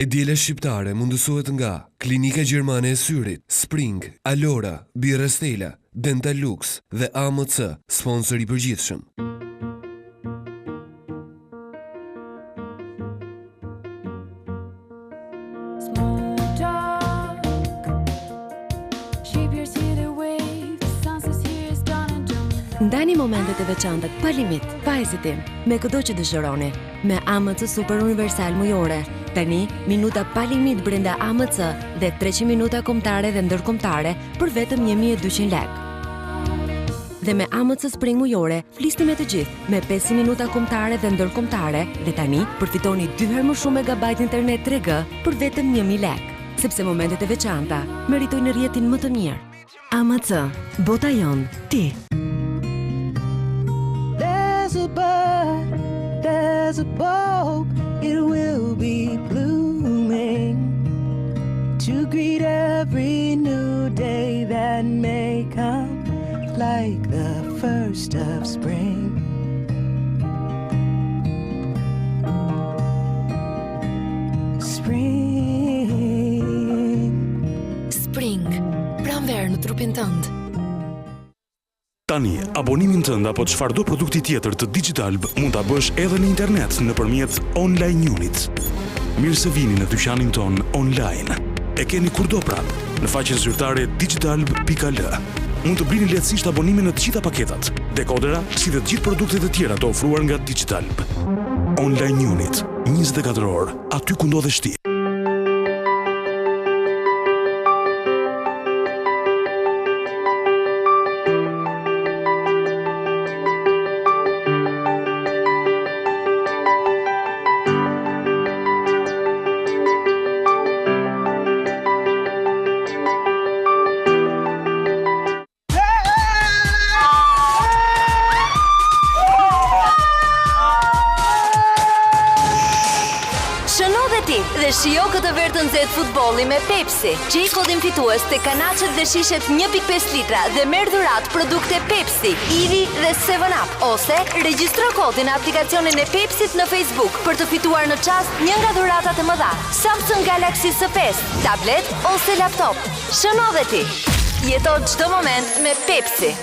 E diela shqiptare mundësohet nga Klinika Gjermane e Syrit, Spring, Alora, Birra Stella, Dental Lux dhe AMC, sponsor i përgjithshëm. Ndani momentet e veçanta pa limit, pa hezitim, me çdo që dëshironi, me AMC Super Universal mujore. Tani, minuta pa limit brenda AMC dhe 300 minuta kombëtare dhe ndërkombëtare për vetëm 1200 lekë. Dhe me AMC Spring mujore, flisni me të gjithë, me 500 minuta kombëtare dhe ndërkombëtare, dhe tani përfitoni 2 herë më shumë megabajt internet 3G për vetëm 1000 lekë. Sepse momentet e veçanta meritojnë rjetin më të mirë. AMC, bota jon, ti. There's a bulb, it will be blooming to greet every new day that may come like the first of spring. Spring, pranverë në trupin tënd. Tani, abonimin tënd apo çfarëdo produkti tjetër të Digitalb mund ta bësh edhe në internet nëpërmjet Online Unit. Mirë se vini në dyqanin ton online. E keni kurdo prap në faqen zyrtare digitalb.al. Mund të blini lehtësisht abonimin në të gjitha paketat, dekodera, si dhe të gjithë produktet e tjera të ofruar nga Digitalb. Online Unit, 24 orë, aty ku ndodhesh ti. Shëno dhe ti dhe shio këtë verë të nxehtë futbolli me Pepsi. Gjej kodin fitues te kanaqet dhe shishet 1.5 litra dhe merr dhuratë produkte Pepsi, Ivi dhe 7up. Ose regjistro kodin në aplikacionin e Pepsit në Facebook për të fituar në çast një nga dhuratat e mëdha: Samsung Galaxy S5, tablet ose laptop. Shëno dhe ti. Jeto çdo moment me Pepsi.